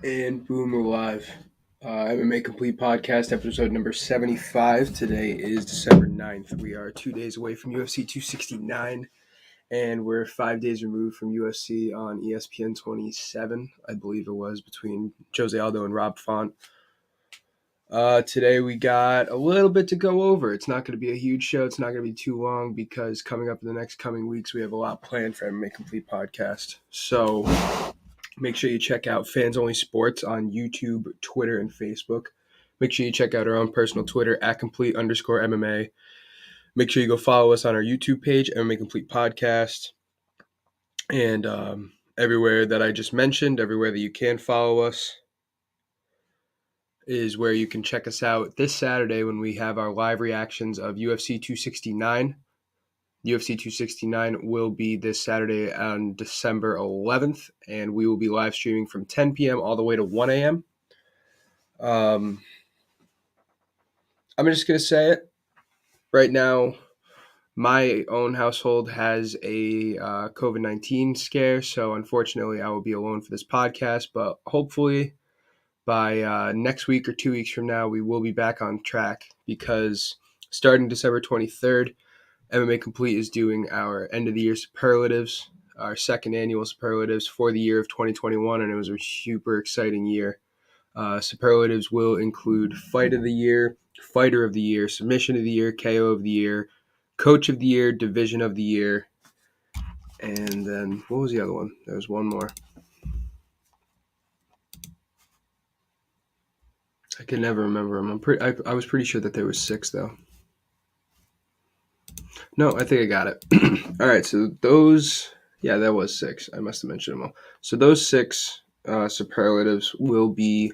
And boom, we're live. MMA Complete Podcast, episode number 75. Today is December 9th. We are 2 days away from UFC 269, and we're 5 days removed from UFC on ESPN 27, I believe it was, between Jose Aldo and Rob Font. Today we got a little bit to go over. It's not going to be a huge show. It's not going to be too long because coming up in the next coming weeks, we have a lot planned for MMA Complete Podcast. So make sure you check out Fans Only Sports on YouTube, Twitter, and Facebook. Make sure you check out our own personal Twitter at complete_MMA. Make sure you go follow us on our YouTube page, MMA Complete Podcast. And everywhere that I just mentioned, everywhere that you can follow us, is where you can check us out this Saturday when we have our live reactions of UFC 269. UFC 269 will be this Saturday on December 11th, and we will be live streaming from 10 p.m. all the way to 1 a.m. I'm just going to say it right now. My own household has a COVID-19 scare, so unfortunately I will be alone for this podcast, but hopefully by next week or 2 weeks from now, we will be back on track because starting December 23rd, MMA Complete is doing our end of the year superlatives, our second annual superlatives for the year of 2021, and it was a super exciting year. Superlatives will include Fight of the Year, Fighter of the Year, Submission of the Year, KO of the Year, Coach of the Year, Division of the Year, and then what was the other one? There was one more. I can never remember them. I was pretty sure that there was 6 though. No, I think I got it. All right, so those, yeah, that was 6. I must have mentioned them all. So those 6 superlatives will be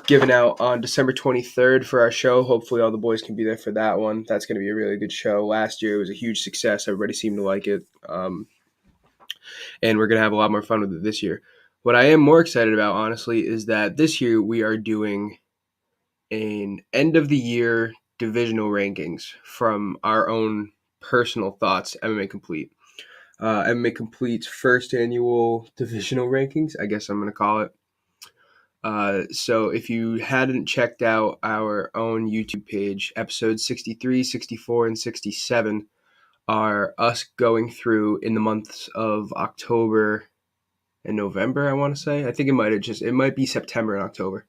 given out on December 23rd for our show. Hopefully all the boys can be there for that one. That's going to be a really good show. Last year it was a huge success. Everybody seemed to like it. And we're going to have a lot more fun with it this year. What I am more excited about, honestly, is that this year we are doing an end of the year divisional rankings from our own personal thoughts, MMA Complete. MMA Complete's first annual divisional rankings, I guess I'm going to call it. So if you hadn't checked out our own YouTube page, episodes 63, 64, and 67 are us going through in the months of October and November, I want to say. I think it might be September and October.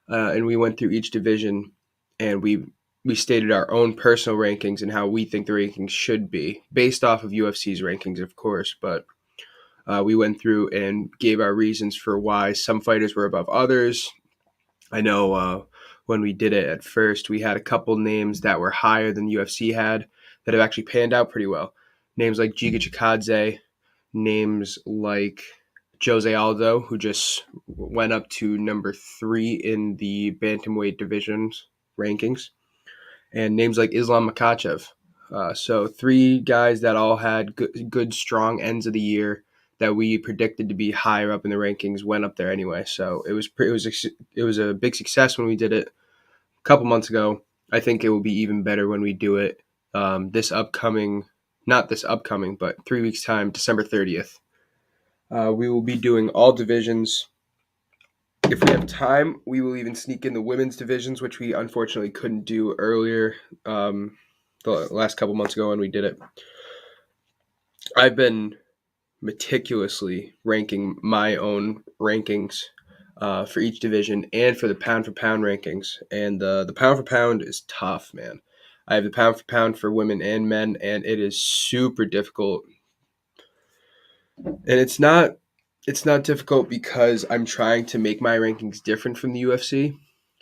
And we went through each division and we stated our own personal rankings and how we think the rankings should be based off of UFC's rankings, of course, but we went through and gave our reasons for why some fighters were above others. I know when we did it at first, we had a couple names that were higher than UFC had that have actually panned out pretty well. Names like Giga Chikadze, names like Jose Aldo, who just went up to number 3 in the bantamweight divisions rankings, and names like Islam Makhachev. So 3 guys that all had good, strong ends of the year that we predicted to be higher up in the rankings went up there anyway. So it was a big success when we did it a couple months ago. I think it will be even better when we do it not this upcoming, but 3 weeks time, December 30th. We will be doing all divisions. If we have time, we will even sneak in the women's divisions, which we unfortunately couldn't do earlier the last couple months ago when we did it. I've been meticulously ranking my own rankings for each division and for the pound-for-pound rankings. And the pound-for-pound is tough, man. I have the pound-for-pound for women and men, and it is super difficult. And it's not difficult because I'm trying to make my rankings different from the UFC.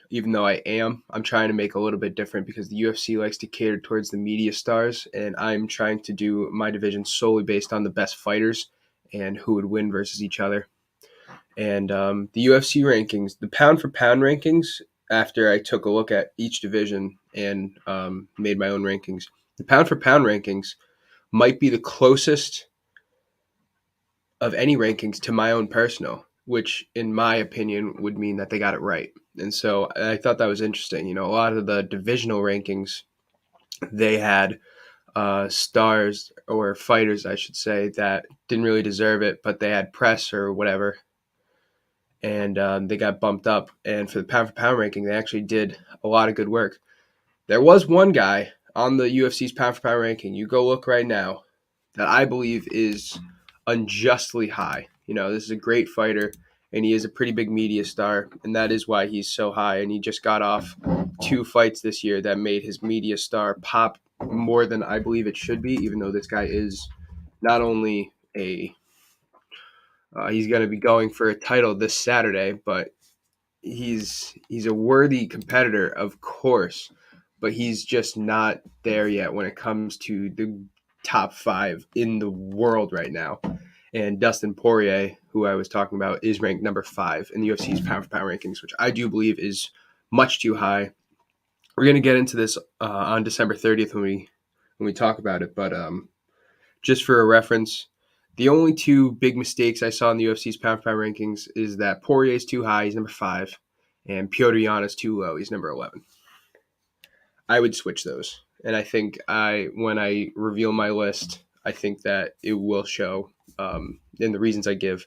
Even though I'm trying to make a little bit different because the UFC likes to cater towards the media stars, and I'm trying to do my division solely based on the best fighters and who would win versus each other. And the UFC rankings, the pound-for-pound rankings, after I took a look at each division and made my own rankings, the pound-for-pound rankings might be the closest of any rankings to my own personal, which in my opinion would mean that they got it right. And so I thought that was interesting. You know, a lot of the divisional rankings, they had stars or fighters, I should say, that didn't really deserve it, but they had press or whatever. and they got bumped up. And for the pound-for-pound ranking, they actually did a lot of good work. There was one guy on the UFC's pound-for-pound ranking, you go look right now, that I believe is unjustly high. This is a great fighter, and he is a pretty big media star, and that is why he's so high. And he just got off 2 fights this year that made his media star pop more than I believe it should be, even though this guy is not only he's going to be going for a title this Saturday, but he's a worthy competitor, of course, but he's just not there yet when it comes to the top 5 in the world right now. And Dustin Poirier, who I was talking about, is ranked number 5 in the UFC's pound-for-pound rankings, which I do believe is much too high. We're going to get into this on December 30th when we talk about it, but just for a reference, the only 2 big mistakes I saw in the UFC's pound-for-pound rankings is that Poirier is too high, he's number 5, and Petr Yan is too low, he's number 11. I would switch those, and I think when I reveal my list, I think that it will show, in the reasons I give,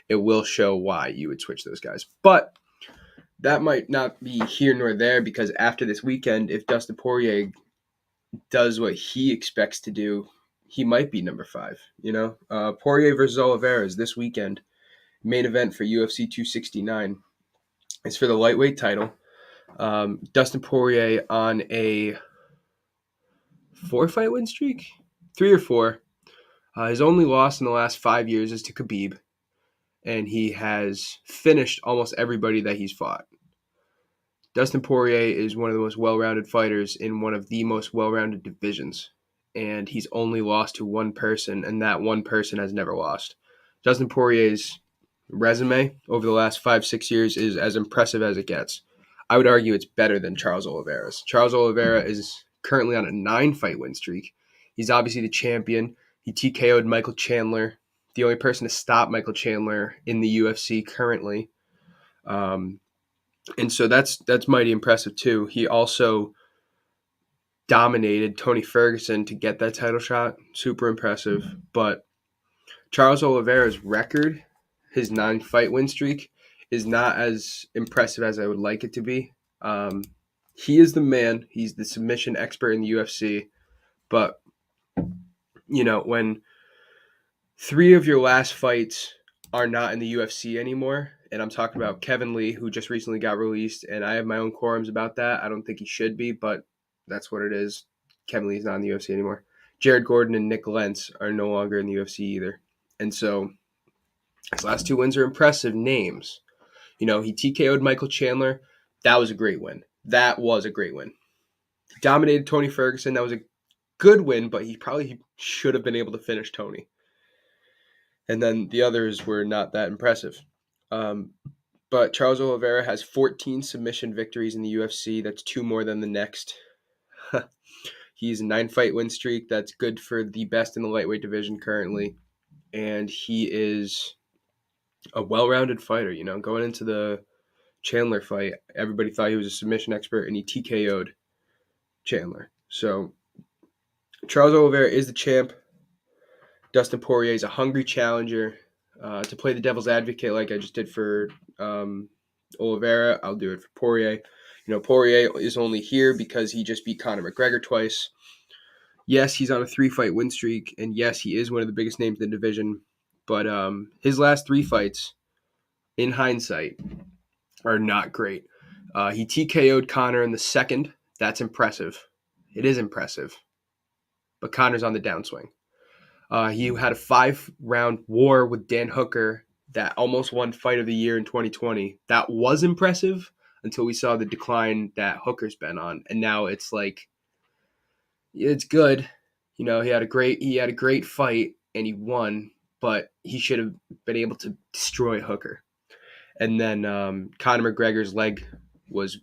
it will show why you would switch those guys. But that might not be here nor there, because after this weekend, if Dustin Poirier does what he expects to do, he might be number 5. Poirier versus Oliveira is this weekend. Main event for UFC 269. It's for the lightweight title. Dustin Poirier on a 4-fight win streak, 3 or 4. His only loss in the last 5 years is to Khabib, and he has finished almost everybody that he's fought. Dustin Poirier is one of the most well-rounded fighters in one of the most well-rounded divisions, and he's only lost to one person, and that one person has never lost. Dustin Poirier's resume over the last 5-6 years is as impressive as it gets. I would argue it's better than Charles Oliveira's. Charles Oliveira is currently on a 9-fight win streak. He's obviously the champion. He TKO'd Michael Chandler, the only person to stop Michael Chandler in the UFC currently. And so that's mighty impressive too. He also dominated Tony Ferguson to get that title shot. Super impressive. But Charles Oliveira's record, his 9-fight win streak, is not as impressive as I would like it to be. He is the man. He's the submission expert in the UFC. But, when 3 of your last fights are not in the UFC anymore, and I'm talking about Kevin Lee, who just recently got released, and I have my own quorums about that. I don't think he should be, but that's what it is. Kevin Lee's not in the UFC anymore. Jared Gordon and Nick Lentz are no longer in the UFC either. And so his last 2 wins are impressive names. He TKO'd Michael Chandler. That was a great win. He dominated Tony Ferguson. That was a good win, but he probably should have been able to finish Tony. And then the others were not that impressive. But Charles Oliveira has 14 submission victories in the UFC. That's 2 more than the next. He's a 9-fight win streak. That's good for the best in the lightweight division currently. And he is a well-rounded fighter. Going into the Chandler fight, everybody thought he was a submission expert, and he TKO'd Chandler. So Charles Oliveira is the champ. Dustin Poirier is a hungry challenger. To play the devil's advocate like I just did for Oliveira, I'll do it for Poirier. Poirier is only here because he just beat Conor McGregor twice. Yes, he's on a 3-fight win streak, and yes, he is one of the biggest names in the division. But his last 3 fights, in hindsight, are not great. He TKO'd Conor in the second. That's impressive. It is impressive. But Conor's on the downswing. He had a 5-round war with Dan Hooker that almost won Fight of the Year in 2020. That was impressive until we saw the decline that Hooker's been on, and now it's like it's good. He had a great fight and he won, but he should have been able to destroy Hooker. And then Conor McGregor's leg was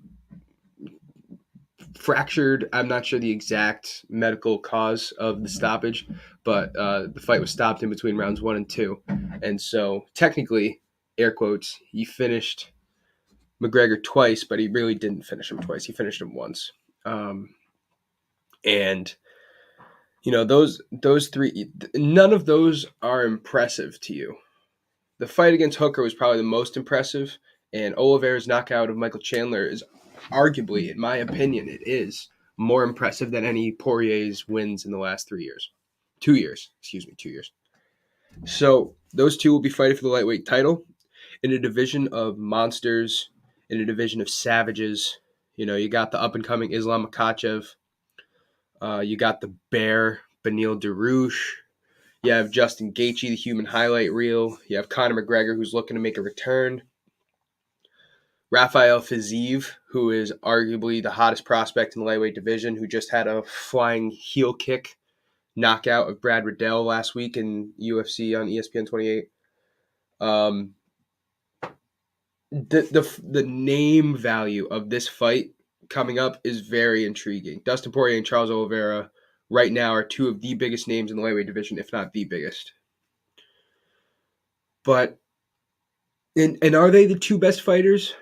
fractured. I'm not sure the exact medical cause of the stoppage, but the fight was stopped in between rounds 1 and 2. And so technically, air quotes, he finished McGregor twice, but he really didn't finish him twice. He finished him once. And those 3, none of those are impressive to you. the fight against Hooker was probably the most impressive, and Oliveira's knockout of Michael Chandler is arguably, in my opinion, it is more impressive than any Poirier's wins in the last 3 years. 2 years, excuse me, 2 years. So those two will be fighting for the lightweight title in a division of monsters, in a division of savages. You know, you got the up-and-coming Islam Makhachev. You got the bear, Beneil Dariush. You have Justin Gaethje, the human highlight reel. You have Conor McGregor, who's looking to make a return. Rafael Fiziev, who is arguably the hottest prospect in the lightweight division, who just had a flying heel kick knockout of Brad Riddell last week in UFC on ESPN 28. The name value of this fight coming up is very intriguing. Dustin Poirier and Charles Oliveira right now are two of the biggest names in the lightweight division, if not the biggest. But and are they the two best fighters?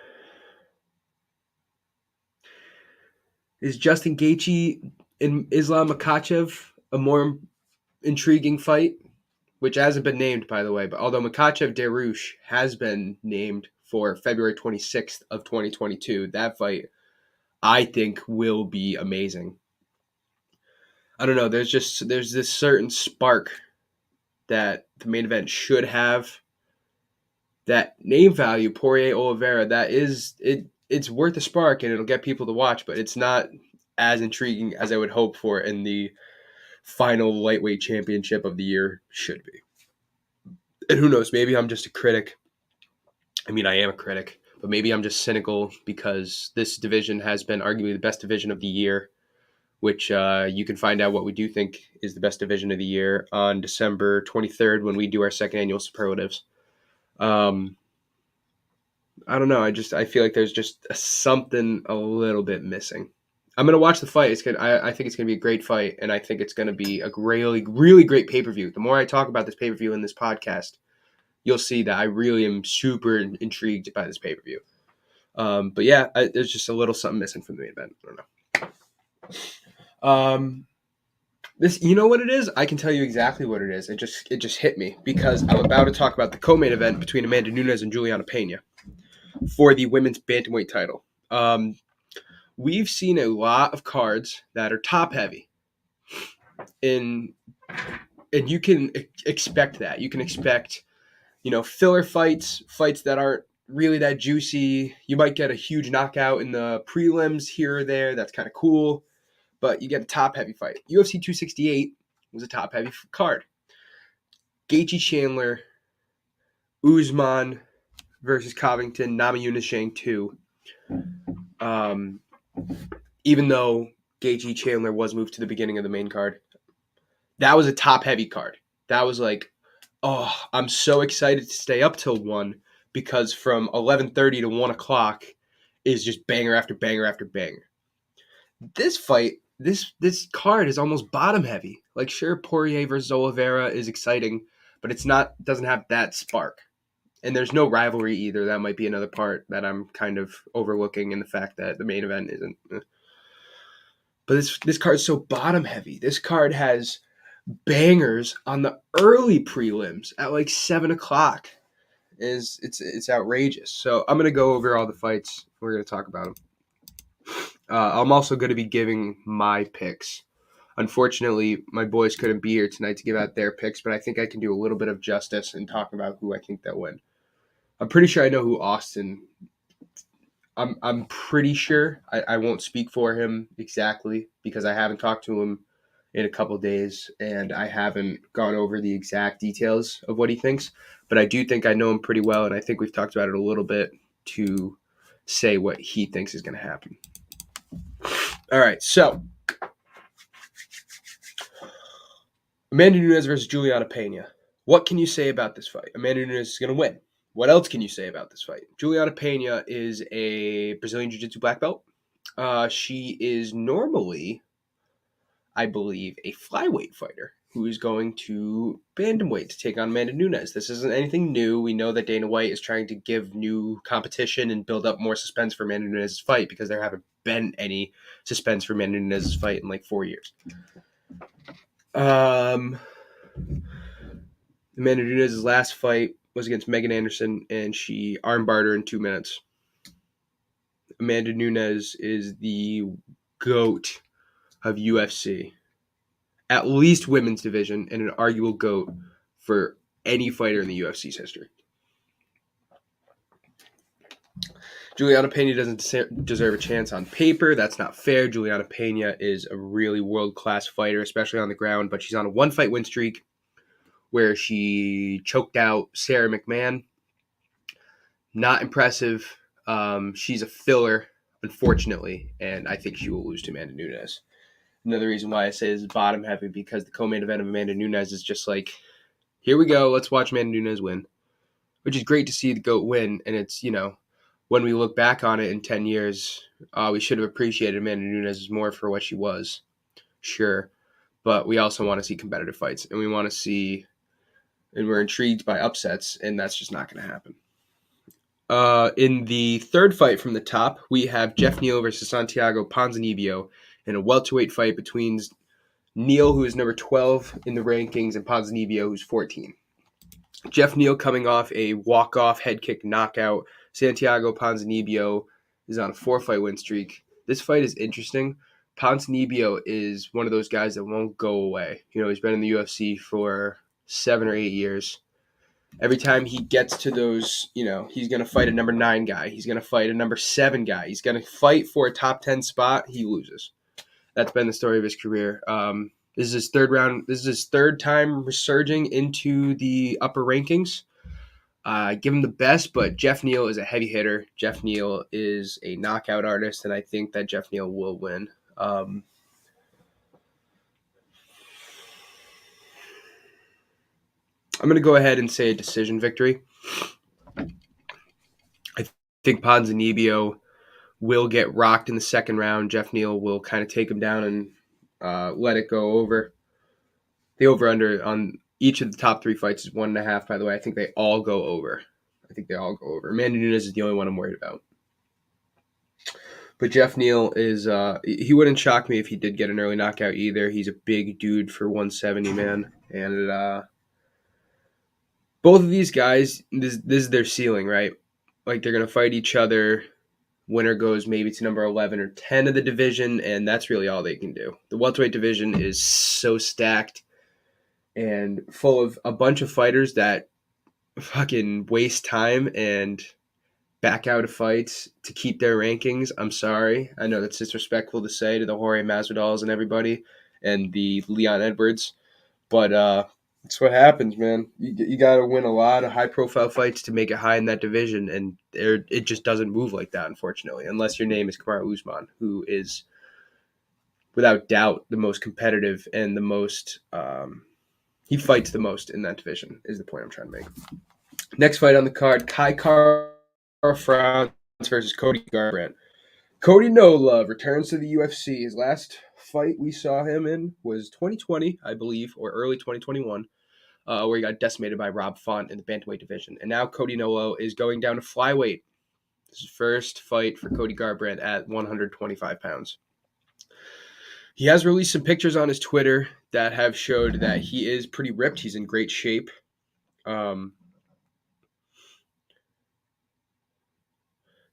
Is Justin Gaethje and Islam Makhachev a more intriguing fight? Which hasn't been named, by the way. But although Makhachev Dariush has been named for February 26th of 2022, that fight I think will be amazing. I don't know. There's this certain spark that the main event should have. That name value, Poirier Oliveira, that is it. It's worth a spark and it'll get people to watch, but it's not as intriguing as I would hope for in the final lightweight championship of the year should be. And who knows, maybe I'm just a critic. I mean, I am a critic, but maybe I'm just cynical because this division has been arguably the best division of the year, which you can find out what we do think is the best division of the year on December 23rd when we do our second annual superlatives. I don't know. I feel like there's just something a little bit missing. I'm gonna watch the fight. I think it's gonna be a great fight, and I think it's gonna be a really, really great pay per view. The more I talk about this pay per view in this podcast, you'll see that I really am super intrigued by this pay per view. But yeah, there's just a little something missing from the main event. I don't know. This, you know what it is? I can tell you exactly what it is. It just hit me because I'm about to talk about the co-main event between Amanda Nunes and Juliana Pena for the women's bantamweight title. We've seen a lot of cards that are top heavy, and you can expect that. You can expect, filler fights that aren't really that juicy. You might get a huge knockout in the prelims here or there. That's kind of cool, but you get a top heavy fight. UFC 268 was a top heavy card. Gaethje Chandler, Usman versus Covington, Namajunas 2. Even though Gaethje Chandler was moved to the beginning of the main card, that was a top heavy card. That was like, oh, I'm so excited to stay up till 1 because from 11:30 to 1 o'clock is just banger after banger after banger. This fight, this card is almost bottom heavy. Like, sure, Poirier versus Oliveira is exciting, but doesn't have that spark. And there's no rivalry either. That might be another part that I'm kind of overlooking in the fact that the main event isn't. But this card's so bottom heavy. This card has bangers on the early prelims at like 7 o'clock. It's outrageous. So I'm gonna go over all the fights. We're gonna talk about them. I'm also going to be giving my picks. Unfortunately, my boys couldn't be here tonight to give out their picks, but I think I can do a little bit of justice in talking about who I think they'll win. I'm pretty sure I know who Austin. I'm pretty sure. I won't speak for him exactly because I haven't talked to him in a couple days and I haven't gone over the exact details of what he thinks. But I do think I know him pretty well, and I think we've talked about it a little bit to say what he thinks is going to happen. All right, so Amanda Nunes versus Juliana Pena. What can you say about this fight? Amanda Nunes is going to win. What else can you say about this fight? Juliana Pena is a Brazilian Jiu-Jitsu black belt. She is normally, I believe, a flyweight fighter who is going to bantamweight to take on Amanda Nunes. This isn't anything new. We know that Dana White is trying to give new competition and build up more suspense for Amanda Nunes' fight because there haven't been any suspense for Amanda Nunes' fight in like 4 years. Amanda Nunes' last fight was against Megan Anderson, and she armbarred her in 2 minutes. Amanda Nunes is the GOAT of UFC, at least women's division, and an arguable GOAT for any fighter in the UFC's history. Juliana Pena doesn't deserve a chance on paper. That's not fair. Juliana Pena is a really world-class fighter, especially on the ground, but she's on a one-fight win streak where she choked out Sarah McMahon. Not impressive. She's a filler, unfortunately, and I think she will lose to Amanda Nunes. Another reason why I say this is bottom heavy, because the co-main event of Amanda Nunes is just like, here we go, let's watch Amanda Nunes win. Which is great to see the GOAT win, and it's, when we look back on it in 10 years, we should have appreciated Amanda Nunes more for what she was. Sure. But we also want to see competitive fights, and we want to see, and we're intrigued by upsets, and that's just not going to happen. In the third fight from the top, we have Jeff Neal versus Santiago Ponzinibbio in a welterweight fight between Neal, who is number 12 in the rankings, and Ponzinibbio, who's 14. Jeff Neal coming off a walk-off head kick knockout. Santiago Ponzinibbio is on a 4-fight win streak. This fight is interesting. Ponzinibbio is one of those guys that won't go away. He's been in the UFC for 7 or 8 years. Every time he gets to those, he's going to fight a number 9 guy. He's going to fight a number 7 guy. He's going to fight for a top 10 spot. He loses. That's been the story of his career. This is his third round. This is his third time resurging into the upper rankings. Give him the best, but Jeff Neal is a heavy hitter. Jeff Neal is a knockout artist, and I think that Jeff Neal will win. I'm going to go ahead and say a decision victory. I think Ponzinibbio will get rocked in the second round. Jeff Neal will kind of take him down and let it go over. The over-under on each of the top 3 fights is 1.5, by the way. I think they all go over. Amanda Nunes is the only one I'm worried about. But Jeff Neal is, he wouldn't shock me if he did get an early knockout either. He's a big dude for 170, man. And both of these guys, this is their ceiling, right? Like, they're going to fight each other. Winner goes maybe to number 11 or 10 of the division, and that's really all they can do. The welterweight division is so stacked and full of a bunch of fighters that fucking waste time and back out of fights to keep their rankings. I'm sorry. I know that's disrespectful to say to the Jorge Masvidals and everybody and the Leon Edwards, but that's what happens, man. You got to win a lot of high-profile fights to make it high in that division, and it just doesn't move like that, unfortunately, unless your name is Kamaru Usman, who is, without doubt, the most competitive and the most he fights the most in that division, is the point I'm trying to make. Next fight on the card, Kai Kara-France versus Cody Garbrandt. Cody No Love returns to the UFC. His last fight we saw him in was 2020, I believe, or early 2021, where he got decimated by Rob Font in the bantamweight division. And now Cody No Love is going down to flyweight. This is his first fight for Cody Garbrandt at 125 pounds. He has released some pictures on his Twitter that have showed that he is pretty ripped. He's in great shape.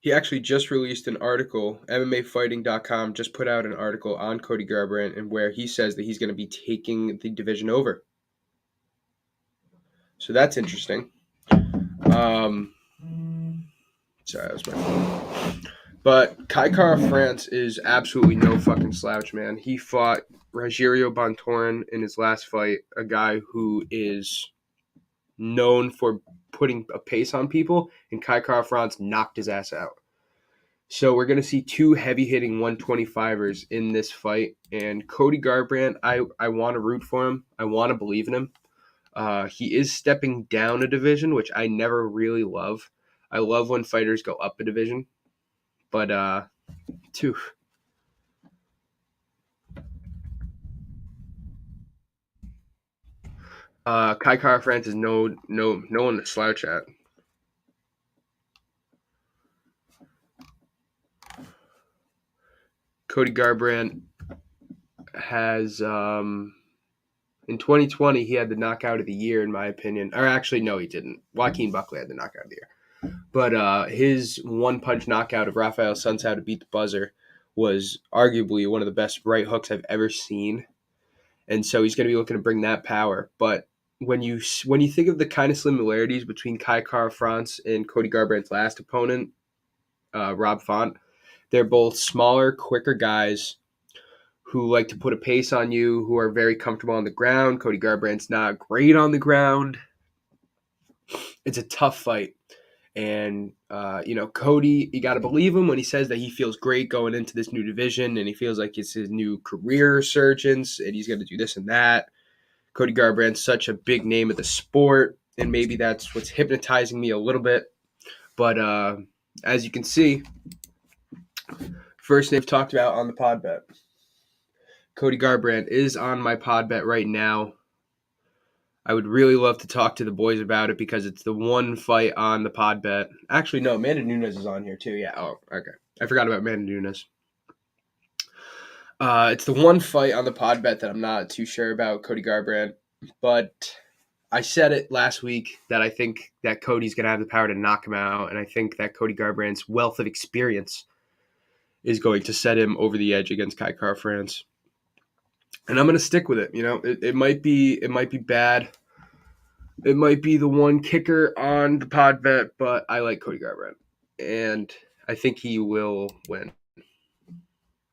He actually just released an article. MMAfighting.com just put out an article on Cody Garbrandt, and where he says that he's going to be taking the division over. So that's interesting. Sorry, that was my phone. But Kai Kara-France is absolutely no fucking slouch, man. He fought Rogerio Bontorin in his last fight, a guy who is known for putting a pace on people, and Kai Kara-France knocked his ass out. So we're going to see 2 heavy-hitting 125ers in this fight. And Cody Garbrandt, I want to root for him. I want to believe in him. He is stepping down a division, which I never really love. I love when fighters go up a division. But, Kai Kara-France is no one to slouch at. Cody Garbrandt has In 2020, he had the knockout of the year, in my opinion. Or actually, no, he didn't. Joaquin Buckley had the knockout of the year. But his one-punch knockout of Rafael Sunsao to beat the buzzer was arguably one of the best right hooks I've ever seen. And so he's going to be looking to bring that power. But when you think of the kind of similarities between Kai Kara France and Cody Garbrandt's last opponent, Rob Font, they're both smaller, quicker guys who like to put a pace on you, who are very comfortable on the ground. Cody Garbrandt's not great on the ground. It's a tough fight. And, Cody, you got to believe him when he says that he feels great going into this new division and he feels like it's his new career resurgence and he's going to do this and that. Cody Garbrandt's such a big name of the sport, and maybe that's what's hypnotizing me a little bit. But as you can see, first they've talked about on the pod bet. Cody Garbrandt is on my pod bet right now. I would really love to talk to the boys about it because it's the one fight on the pod bet. Actually, no, Amanda Nunes is on here too. Yeah. Oh, okay. I forgot about Amanda Nunes. It's the one fight on the pod bet that I'm not too sure about, Cody Garbrandt. But I said it last week that I think that Cody's going to have the power to knock him out. And I think that Cody Garbrandt's wealth of experience is going to set him over the edge against Kai Kara France. And I'm going to stick with it. It might be bad. It might be the one kicker on the pod bet, but I like Cody Garbrandt. And I think he will win.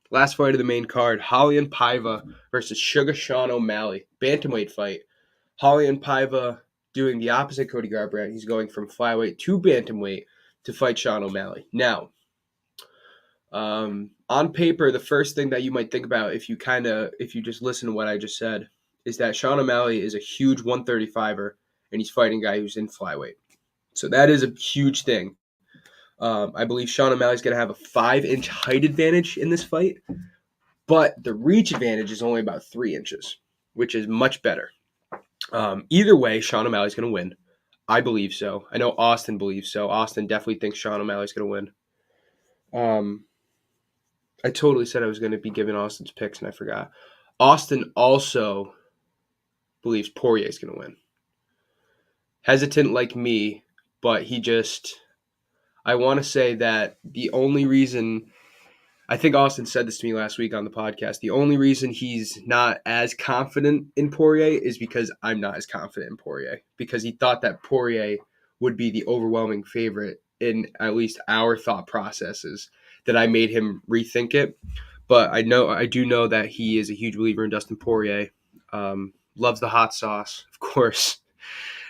Last fight of the main card, Raulian Paiva versus Sugar Sean O'Malley. Bantamweight fight. Raulian Paiva doing the opposite Cody Garbrandt. He's going from flyweight to bantamweight to fight Sean O'Malley. Now, on paper, the first thing that you might think about if you just listen to what I just said is that Sean O'Malley is a huge 135er and he's fighting a guy who's in flyweight. So that is a huge thing. I believe Sean O'Malley's going to have a 5-inch height advantage in this fight, but the reach advantage is only about 3 inches, which is much better. Either way, Sean O'Malley's going to win. I believe so. I know Austin believes so. Austin definitely thinks Sean O'Malley's going to win. I totally said I was going to be giving Austin's picks, and I forgot. Austin also believes Poirier's going to win. Hesitant like me, but I want to say that the only reason, I think Austin said this to me last week on the podcast, the only reason he's not as confident in Poirier is because I'm not as confident in Poirier, because he thought that Poirier would be the overwhelming favorite in at least our thought processes, that I made him rethink it. But I do know that he is a huge believer in Dustin Poirier. Loves the hot sauce, of course.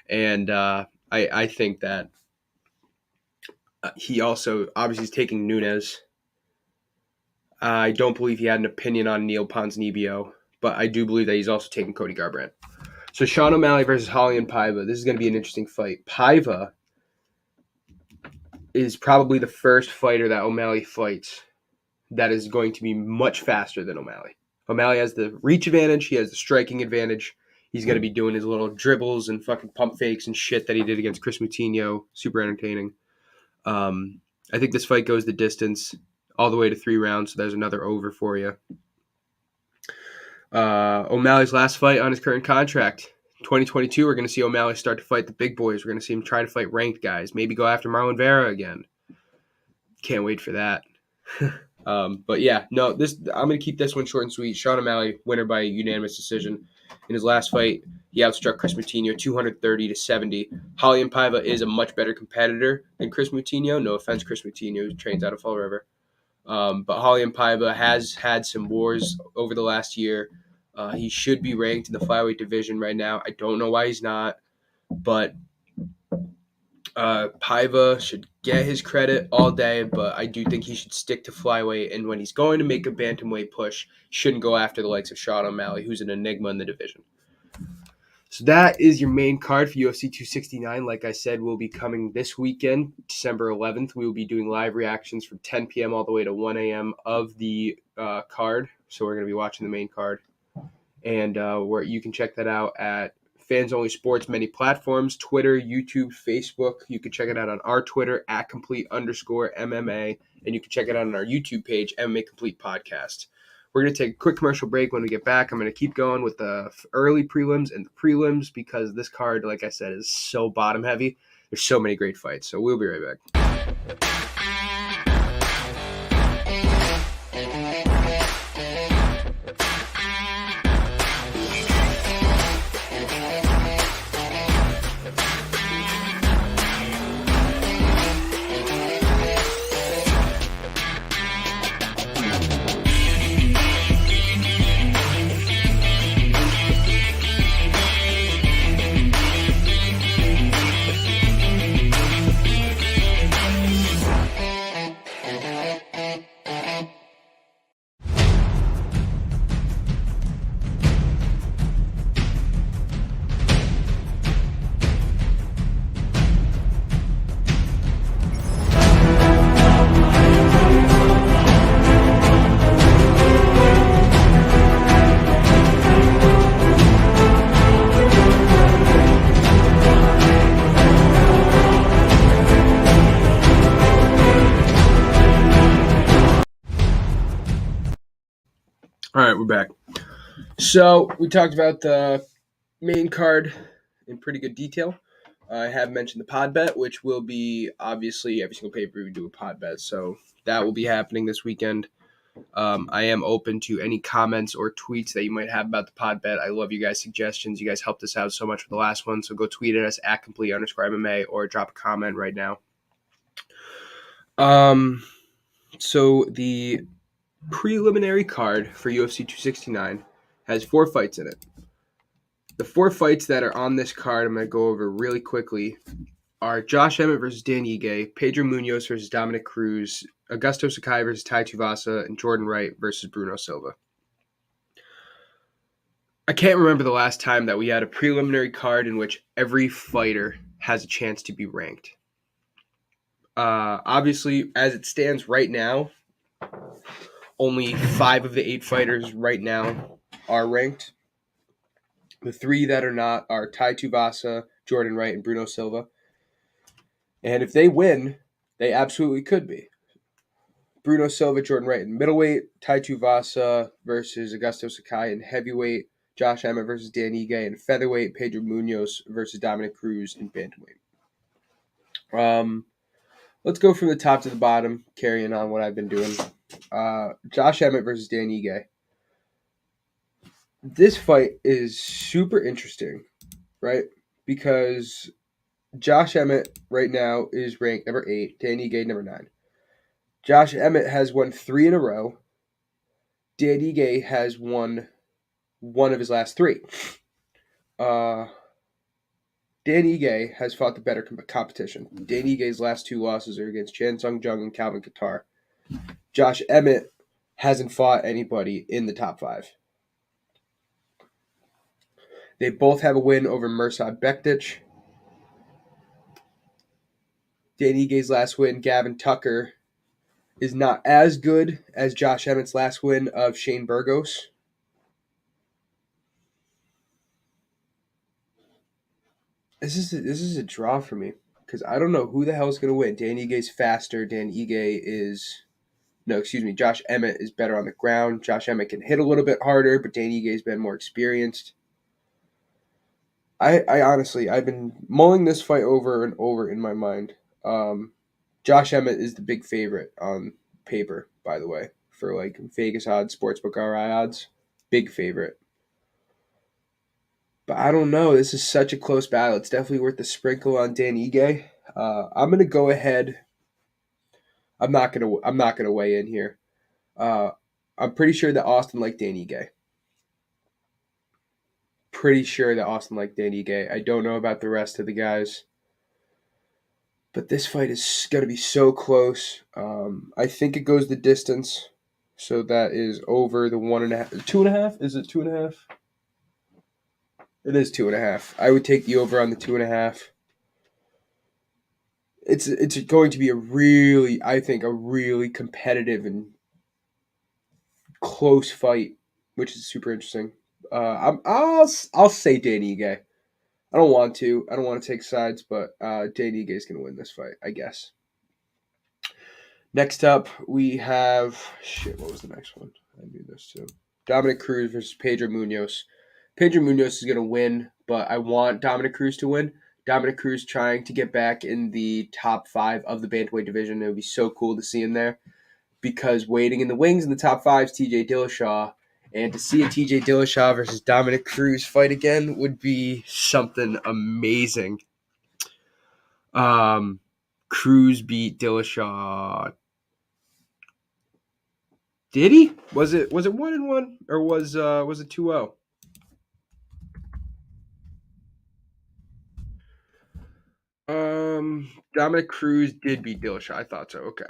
And I think that he also obviously is taking Nunes. I don't believe he had an opinion on Neil Ponzinibbio, but I do believe that he's also taking Cody Garbrandt. So Sean O'Malley versus Raulian Paiva. This is going to be an interesting fight. Paiva is probably the first fighter that O'Malley fights that is going to be much faster than O'Malley. O'Malley has the reach advantage. He has the striking advantage. He's going to be doing his little dribbles and fucking pump fakes and shit that he did against Chris Moutinho. Super entertaining. I think this fight goes the distance all the way to 3 rounds, so there's another over for you. O'Malley's last fight on his current contract. 2022, we're going to see O'Malley start to fight the big boys. We're going to see him try to fight ranked guys. Maybe go after Marlon Vera again. Can't wait for that. But yeah, no, I'm going to keep this one short and sweet. Sean O'Malley, winner by unanimous decision. In his last fight, he outstruck Chris Moutinho 230-70. Raulian Paiva is a much better competitor than Chris Moutinho. No offense, Chris Moutinho, who trains out of Fall River. But Raulian Paiva has had some wars over the last year. He should be ranked in the flyweight division right now. I don't know why he's not, but Paiva should get his credit all day, but I do think he should stick to flyweight, and when he's going to make a bantamweight push, shouldn't go after the likes of Sean O'Malley, who's an enigma in the division. So that is your main card for UFC 269. Like I said, will be coming this weekend, December 11th. We will be doing live reactions from 10 p.m. all the way to 1 a.m. of the card. So we're going to be watching the main card. And where you can check that out at Fans Only Sports, many platforms, Twitter, YouTube, Facebook. You can check it out on our Twitter, @complete_MMA. And you can check it out on our YouTube page, MMA Complete Podcast. We're going to take a quick commercial break. When we get back, I'm going to keep going with the early prelims and the prelims because this card, like I said, is so bottom heavy. There's so many great fights. So we'll be right back. All right, we're back. So we talked about the main card in pretty good detail. I have mentioned the pod bet, which will be obviously every single pay-per-view we do a pod bet. So that will be happening this weekend. I am open to any comments or tweets that you might have about the pod bet. I love you guys' suggestions. You guys helped us out so much with the last one. So go tweet at us at @complete_MMA or drop a comment right now. So the preliminary card for UFC 269 has 4 fights in it. The 4 fights that are on this card, I'm going to go over really quickly, are Josh Emmett versus Dan Ige, Pedro Munoz versus Dominic Cruz, Augusto Sakai versus Tai Tuivasa, and Jordan Wright versus Bruno Silva. I can't remember the last time that we had a preliminary card in which every fighter has a chance to be ranked. Obviously, as it stands right now, only 5 of the 8 fighters right now are ranked. The 3 that are not are Tai Tuivasa, Jordan Wright, and Bruno Silva. And if they win, they absolutely could be. Bruno Silva, Jordan Wright in middleweight, Tai Tuivasa versus Augusto Sakai in heavyweight, Josh Emmett versus Dan Ige in featherweight, Pedro Munoz versus Dominic Cruz in bantamweight. Let's go from the top to the bottom, carrying on what I've been doing. Josh Emmett versus Dan Ige. This fight is super interesting, right? Because Josh Emmett right now is ranked number 8, Dan Ige number 9. Josh Emmett has won 3 in a row. Dan Ige has won 1 of his last 3. Dan Ige has fought the better competition. Dan Ige's last 2 losses are against Chan Sung Jung and Calvin Kattar. Josh Emmett hasn't fought anybody in the top 5. They both have a win over Mirsad Bektic. Dan Ige's last win, Gavin Tucker, is not as good as Josh Emmett's last win of Shane Burgos. This is a draw for me because I don't know who the hell is going to win. Dan Ige's faster. Josh Emmett is better on the ground. Josh Emmett can hit a little bit harder, but Dan Ige's been more experienced. I honestly, I've been mulling this fight over and over in my mind. Josh Emmett is the big favorite on paper, by the way, for like Vegas odds, Sportsbook RI odds. Big favorite. But I don't know. This is such a close battle. It's definitely worth the sprinkle on Dan Ige. I'm gonna go ahead. I'm not gonna weigh in here. I'm pretty sure that Austin liked Dan Ige. I don't know about the rest of the guys. But this fight is going to be so close. I think it goes the distance. So that is over the 1.5. 2.5? Is it 2.5? It is 2.5. I would take the over on the 2.5. It's going to be a really competitive and close fight, which is super interesting. I'll say Dan Ige. I don't want to take sides, but Dan Ige is going to win this fight, I guess. Next up, we have... what was the next one? I knew this too. Dominic Cruz versus Pedro Munoz. Pedro Munoz is going to win, but I want Dominic Cruz to win. Dominic Cruz trying to get back in the top 5 of the bantamweight division. It would be so cool to see him there, because waiting in the wings in the top 5 is TJ Dillashaw. And to see a TJ Dillashaw versus Dominic Cruz fight again would be something amazing. Cruz beat Dillashaw. Did he? Was it 1-1 or was it 2-0? Dominic Cruz did beat Dillashaw. I thought so. Okay.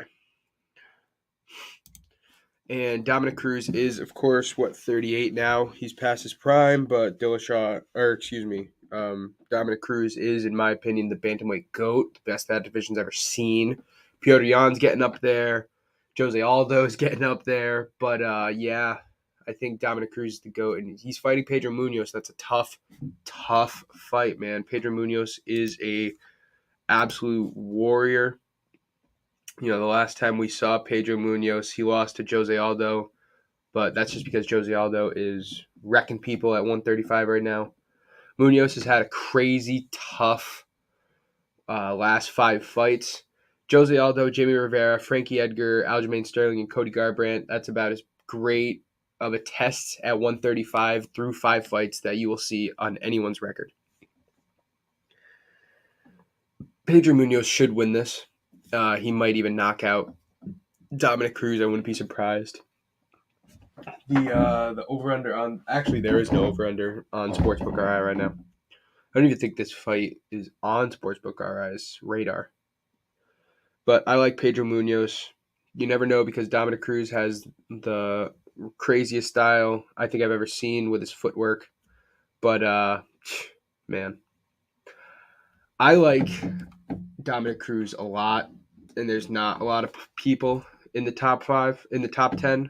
And Dominic Cruz is, of course, 38 now. He's past his prime, but Dominic Cruz is, in my opinion, the bantamweight GOAT, the best that division's ever seen. Piotr Jan's getting up there. Jose Aldo's getting up there. But, yeah, I think Dominic Cruz is the GOAT, and he's fighting Pedro Munoz. That's a tough, tough fight, man. Pedro Munoz is a absolute warrior. The last time we saw Pedro Munoz, he lost to Jose Aldo, but that's just because Jose Aldo is wrecking people at 135 right now. Munoz has had a crazy tough last 5 fights. Jose Aldo, Jimmy Rivera, Frankie Edgar, Aljamain Sterling, and Cody Garbrandt. That's about as great of a test at 135 through 5 fights that you will see on anyone's record. Pedro Munoz should win this. He might even knock out Dominic Cruz. I wouldn't be surprised. The over-under on... Actually, there is no over-under on Sportsbook RI right now. I don't even think this fight is on Sportsbook RI's radar. But I like Pedro Munoz. You never know, because Dominic Cruz has the craziest style I think I've ever seen with his footwork. But, man, I like Dominic Cruz a lot, and there's not a lot of people in the top 5, in the top 10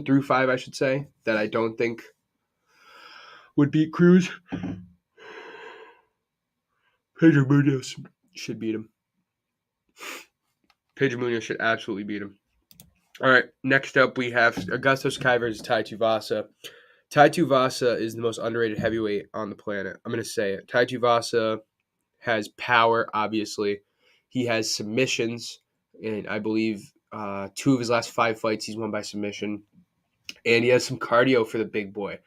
through 5, I should say, that I don't think would beat Cruz. Pedro Munoz should beat him. Pedro Munoz should absolutely beat him. All right, next up we have Augusto Sakai versus Tai Tuivasa. Tai Tuivasa is the most underrated heavyweight on the planet. I'm going to say it. Tai Tuivasa has power, obviously. He has submissions, and I believe 2 of his last 5 fights he's won by submission. And he has some cardio for the big boy.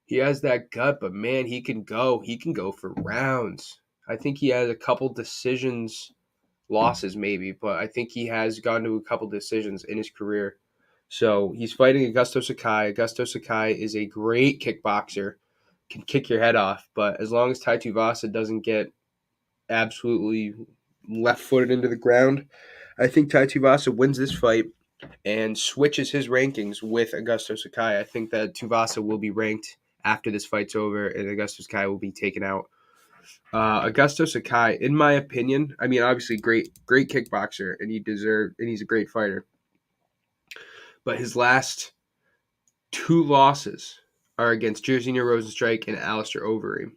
He has that gut, but man, he can go. He can go for rounds. I think he has a couple decisions, losses maybe, but I think he has gone to a couple decisions in his career. So he's fighting Augusto Sakai. Augusto Sakai is a great kickboxer, can kick your head off, but as long as Tai Tuivasa doesn't get absolutely left-footed into the ground, I think Tai Tuivasa wins this fight and switches his rankings with Augusto Sakai. I think that Tuivasa will be ranked after this fight's over, and Augusto Sakai will be taken out. Augusto Sakai, in my opinion, I mean, obviously great kickboxer, and he's a great fighter. But his last 2 losses are against Jairzinho Rozenstruik and Alistair Overeem.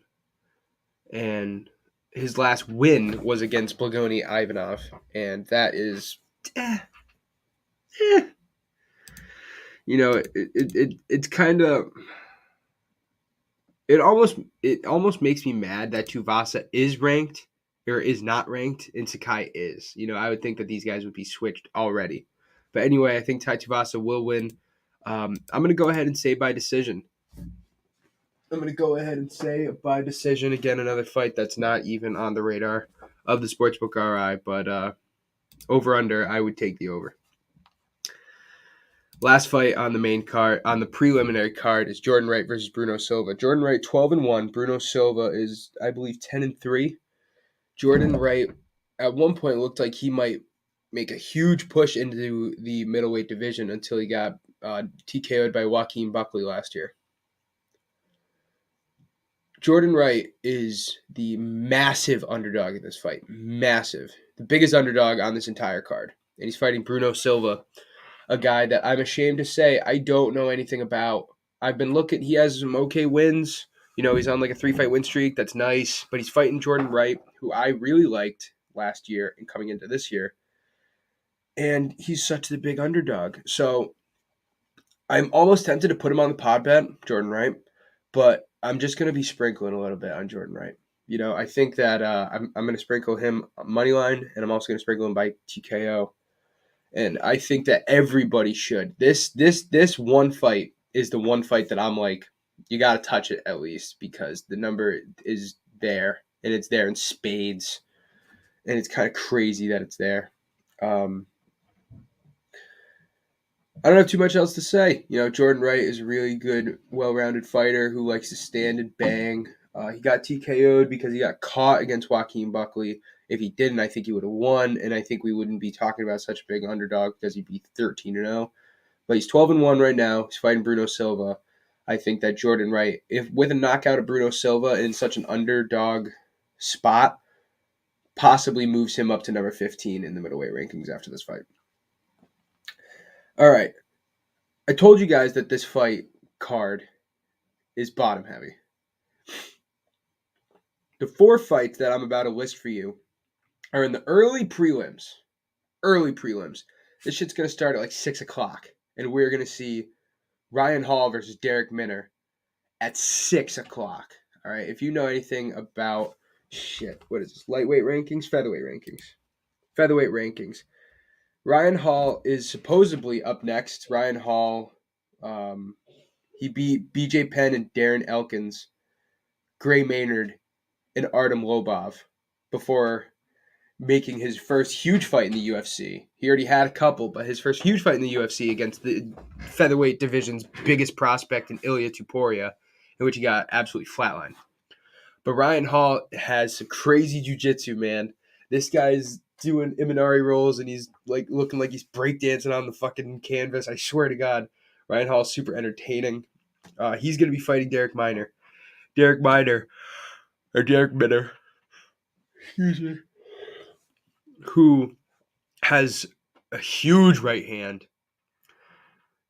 And his last win was against Blagoni Ivanov, and that is... it's kind of... It almost makes me mad that Tuivasa is ranked or is not ranked and Sakai is. I would think that these guys would be switched already. But anyway, I think Tai Tuivasa will win. I'm going to go ahead and say by decision. Again, another fight that's not even on the radar of the Sportsbook RI, but over-under, I would take the over. Last fight on the main card, on the preliminary card, is Jordan Wright versus Bruno Silva. Jordan Wright 12-1. Bruno Silva is, I believe, 10-3. Jordan Wright at one point looked like he might make a huge push into the middleweight division until he got TKO'd by Joaquin Buckley last year. Jordan Wright is the massive underdog in this fight. Massive. The biggest underdog on this entire card. And he's fighting Bruno Silva, a guy that I'm ashamed to say I don't know anything about. I've been looking. He has some okay wins. He's on like a 3-fight win streak. That's nice. But he's fighting Jordan Wright, who I really liked last year and coming into this year. And he's such the big underdog. So I'm almost tempted to put him on the pod bet, Jordan Wright, but I'm just going to be sprinkling a little bit on Jordan Wright. I think that I'm going to sprinkle him money line, and I'm also going to sprinkle him by TKO. And I think that everybody should. This one fight is the one fight that I'm like, you got to touch it at least because the number is there, and it's there in spades, and it's kind of crazy that it's there. I don't have too much else to say. Jordan Wright is a really good, well-rounded fighter who likes to stand and bang. He got TKO'd because he got caught against Joaquin Buckley. If he didn't, I think he would have won, and I think we wouldn't be talking about such a big underdog because he'd be 13-0. But he's 12-1 right now. He's fighting Bruno Silva. I think that Jordan Wright, if with a knockout of Bruno Silva in such an underdog spot, possibly moves him up to number 15 in the middleweight rankings after this fight. All right. I told you guys that this fight card is bottom heavy. The 4 fights that I'm about to list for you are in the early prelims. Early prelims. This shit's going to start at like 6 o'clock. And we're going to see Ryan Hall versus Derek Minner at 6 o'clock. All right. If you know anything about what is this? Lightweight rankings? Featherweight rankings. Featherweight rankings. Ryan Hall is supposedly up next. Ryan Hall, he beat BJ Penn and Darren Elkins, Gray Maynard, and Artem Lobov before making his first huge fight in the UFC. He already had a couple, but his first huge fight in the UFC against the featherweight division's biggest prospect in Ilia Tuporia, in which he got absolutely flatlined. But Ryan Hall has some crazy jiu-jitsu, man. This guy's doing Imanari rolls, and he's like looking like he's breakdancing on the fucking canvas. I swear to God, Ryan Hall's super entertaining. He's going to be fighting Derek Minner. Derek Minner. Excuse me. Who has a huge right hand.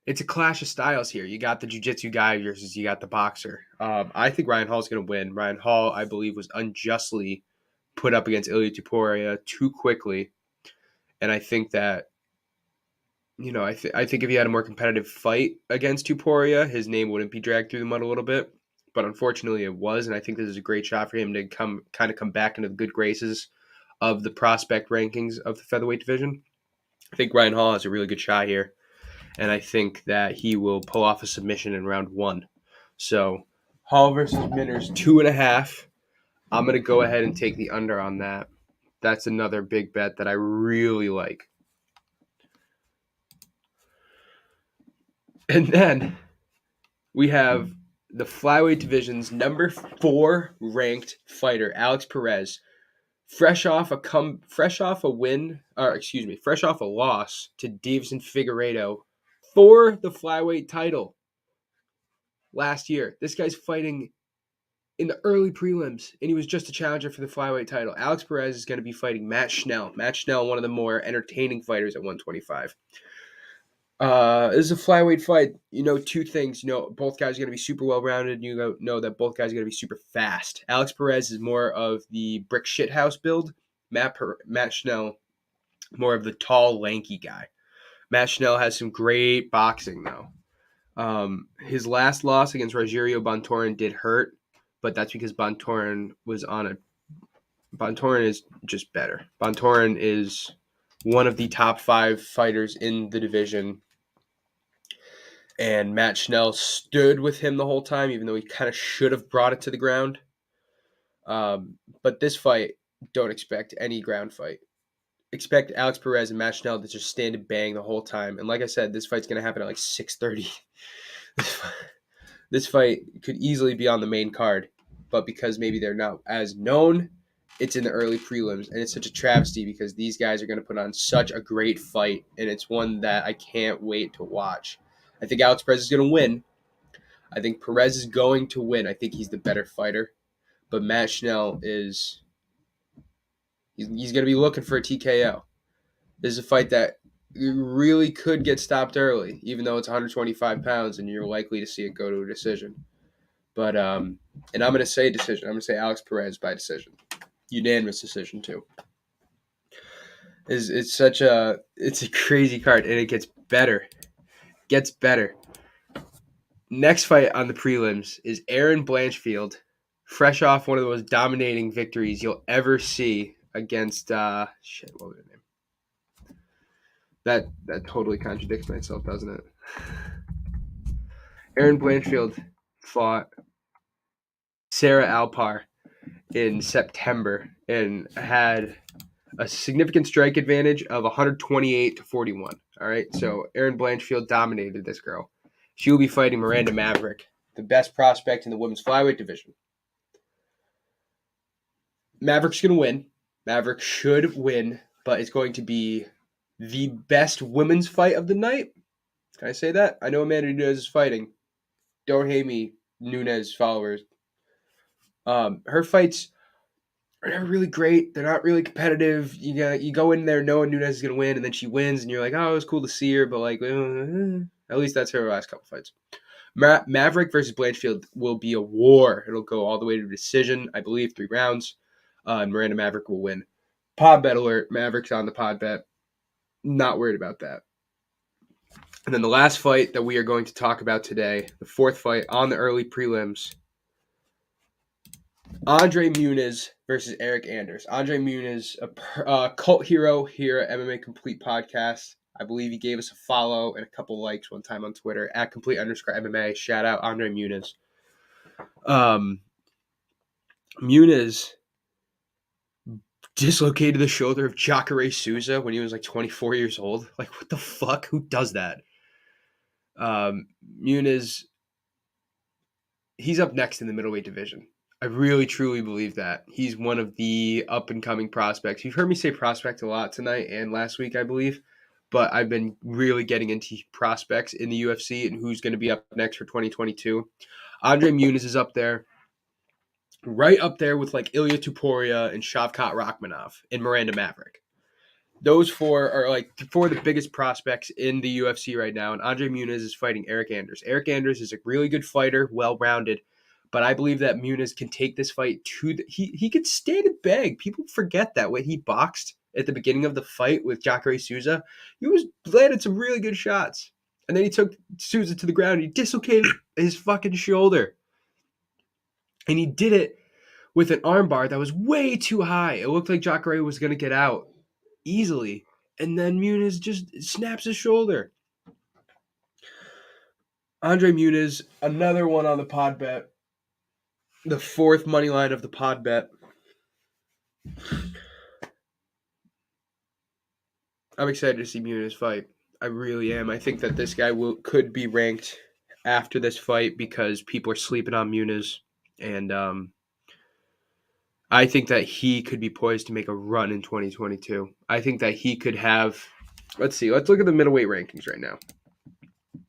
It's a clash of styles here. You got the jiu-jitsu guy versus you got the boxer. I think Ryan Hall's going to win. Ryan Hall, I believe, was unjustly put up against Ilia Tuporia too quickly. And I think that, I think if he had a more competitive fight against Tuporia, his name wouldn't be dragged through the mud a little bit. But unfortunately it was, and I think this is a great shot for him to come back into the good graces of the prospect rankings of the featherweight division. I think Ryan Hall has a really good shot here, and I think that he will pull off a submission in round 1. So Hall versus Minner's 2.5. I'm going to go ahead and take the under on that. That's another big bet that I really like. And then we have the flyweight division's number 4 ranked fighter, Alex Perez, fresh off a loss to Davison Figueiredo for the flyweight title last year. This guy's fighting in the early prelims, and he was just a challenger for the flyweight title. Alex Perez is going to be fighting Matt Schnell. Matt Schnell, one of the more entertaining fighters at 125. This is a flyweight fight. Two things. Both guys are going to be super well-rounded. You know that both guys are going to be super fast. Alex Perez is more of the brick shithouse build. Matt Schnell, more of the tall, lanky guy. Matt Schnell has some great boxing, though. His last loss against Rogerio Bontorin did hurt, but that's because Bontorin is just better. Bontorin is one of the top 5 fighters in the division. And Matt Schnell stood with him the whole time, even though he kind of should have brought it to the ground. But this fight, don't expect any ground fight. Expect Alex Perez and Matt Schnell to just stand and bang the whole time. And like I said, this fight's going to happen at like 6:30. This fight could easily be on the main card. But because maybe they're not as known, it's in the early prelims. And it's such a travesty because these guys are going to put on such a great fight. And it's one that I can't wait to watch. I think Alex Perez is going to win. I think Perez is going to win. I think he's the better fighter. But Matt Schnell he's going to be looking for a TKO. This is a fight that really could get stopped early, even though it's 125 pounds and you're likely to see it go to a decision. But, and I'm going to say decision. I'm going to say Alex Perez by decision. Unanimous decision, too. It's a crazy card, and it gets better. Next fight on the prelims is Aaron Blanchfield, fresh off one of the most dominating victories you'll ever see against what was her name? That totally contradicts myself, doesn't it? Aaron Blanchfield fought Sarah Alpar in September and had a significant strike advantage of 128-41. All right, so Aaron Blanchfield dominated this girl. She will be fighting Miranda Maverick, the best prospect in the women's flyweight division. Maverick's going to win. Maverick should win, but it's going to be the best women's fight of the night. Can I say that? I know Amanda Nunes is fighting. Don't hate me, Nunes followers. Her fights are never really great. They're not really competitive. You go in there knowing Nunes is going to win, and then she wins, and you're like, oh, it was cool to see her, but like, at least that's her last couple fights. Maverick versus Blanchfield will be a war. It'll go all the way to decision, I believe, 3 rounds. And Miranda Maverick will win. Pod bet alert. Maverick's on the pod bet. Not worried about that. And then the last fight that we are going to talk about today, the 4th fight on the early prelims, Andre Muniz versus Eric Anders. Andre Muniz, a cult hero here at MMA Complete Podcast. I believe he gave us a follow and a couple likes one time on Twitter at complete_MMA. Shout out Andre Muniz. Muniz dislocated the shoulder of Jacare Souza when he was like 24 years old. Like, what the fuck? Who does that? Muniz, he's up next in the middleweight division. I really, truly believe that. He's one of the up-and-coming prospects. You've heard me say prospect a lot tonight and last week, I believe. But I've been really getting into prospects in the UFC and who's going to be up next for 2022. Andre Muniz is up there. Right up there with like Ilya Tuporia and Shavkat Rakhmonov and Miranda Maverick. Those 4 are like 4 of the biggest prospects in the UFC right now, and Andre Muniz is fighting Eric Anders. Eric Anders is a really good fighter, well-rounded, but I believe that Muniz can take this fight to he could stand and beg. People forget that when he boxed at the beginning of the fight with Jacare Souza, he was landed some really good shots, and then he took Souza to the ground and he dislocated his fucking shoulder, and he did it with an armbar that was way too high. It looked like Jacare was going to get out easily, and then Muniz just snaps his shoulder. Andre Muniz, another one on the pod bet. The 4th money line of the pod bet. I'm excited to see Muniz fight. I really am. I think that this guy could be ranked after this fight because people are sleeping on Muniz, and I think that he could be poised to make a run in 2022. I think that he could have. Let's look at the middleweight rankings right now.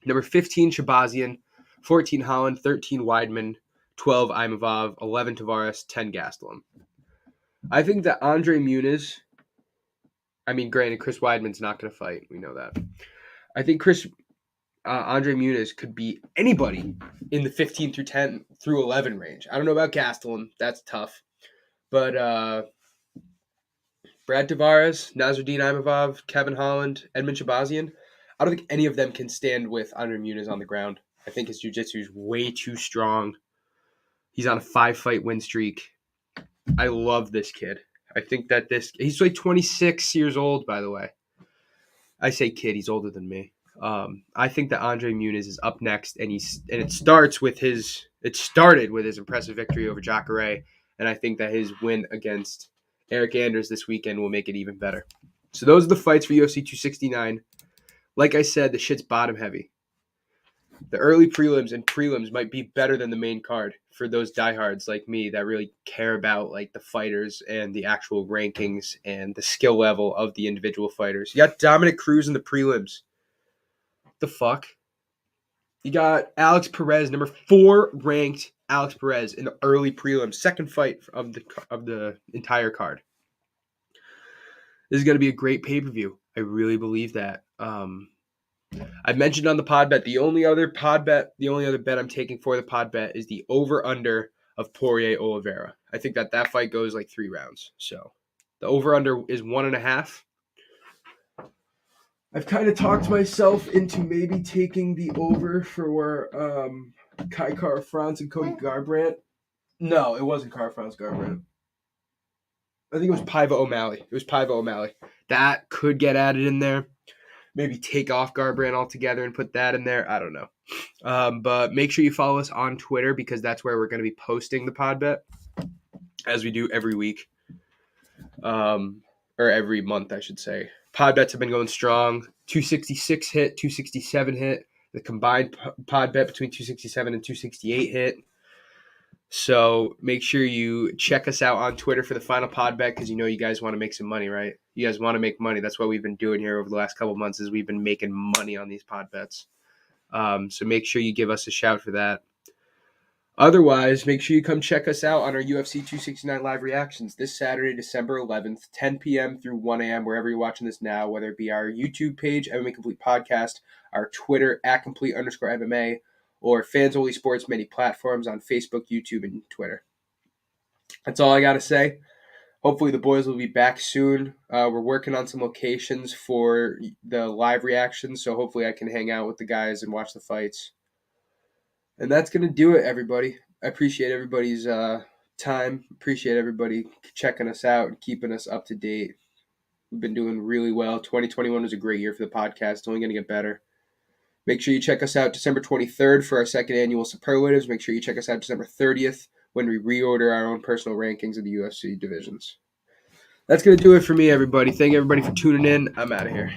Number 15, Shabazian. 14, Holland. 13, Weidman. 12, Imavov. 11, Tavares. 10, Gastelum. I think that Andre Muniz, granted, Chris Weidman's not going to fight. We know that. I think Andre Muniz could beat anybody in the 15 through 10 through 11 range. I don't know about Gastelum. That's tough. But Brad Tavares, Nasruddin Imavov, Kevin Holland, Edmund Shabazian, I don't think any of them can stand with Andre Muniz on the ground. I think his jiu-jitsu is way too strong. He's on a 5-fight win streak. I love this kid. I think that he's like 26 years old, by the way. I say kid, he's older than me. I think that Andre Muniz is up next, and it started with his impressive victory over Jacare, and I think that his win against Eric Anders this weekend will make it even better. So those are the fights for UFC 269. Like I said, the shit's bottom heavy. The early prelims and prelims might be better than the main card for those diehards like me that really care about like the fighters and the actual rankings and the skill level of the individual fighters. You got Dominic Cruz in the prelims. The fuck? You got Alex Perez, number 4 ranked Alex Perez in the early prelims, second fight of the entire card. This is going to be a great pay-per-view. I really believe that. I mentioned on the pod bet, the only other bet I'm taking for the pod bet is the over-under of Poirier Oliveira. I think that fight goes like 3 rounds. So the over-under is 1.5. I've kind of talked myself into maybe taking the over for Kai Kara France and Cody Garbrandt. No, it wasn't Kara France Garbrandt. I think it was Paiva O'Malley. That could get added in there. Maybe take off Garbrandt altogether and put that in there. I don't know. But make sure you follow us on Twitter because that's where we're going to be posting the pod bet as we do every week. Or every month, I should say. Pod bets have been going strong. 266 hit, 267 hit. The combined pod bet between 267 and 268 hit. So make sure you check us out on Twitter for the final pod bet because you guys want to make some money, right? You guys want to make money. That's what we've been doing here over the last couple of months is we've been making money on these pod bets. So make sure you give us a shout for that. Otherwise, make sure you come check us out on our UFC 269 live reactions this Saturday, December 11th, 10 p.m. through 1 a.m., wherever you're watching this now, whether it be our YouTube page, MMA Complete Podcast, our Twitter, @complete_MMA, or Fans Only Sports, many platforms on Facebook, YouTube, and Twitter. That's all I got to say. Hopefully the boys will be back soon. We're working on some locations for the live reactions, so hopefully I can hang out with the guys and watch the fights. And that's going to do it, everybody. I appreciate everybody's time. Appreciate everybody checking us out and keeping us up to date. We've been doing really well. 2021 was a great year for the podcast. It's only going to get better. Make sure you check us out December 23rd for our second annual Superlatives. Make sure you check us out December 30th when we reorder our own personal rankings of the UFC divisions. That's going to do it for me, everybody. Thank everybody for tuning in. I'm out of here.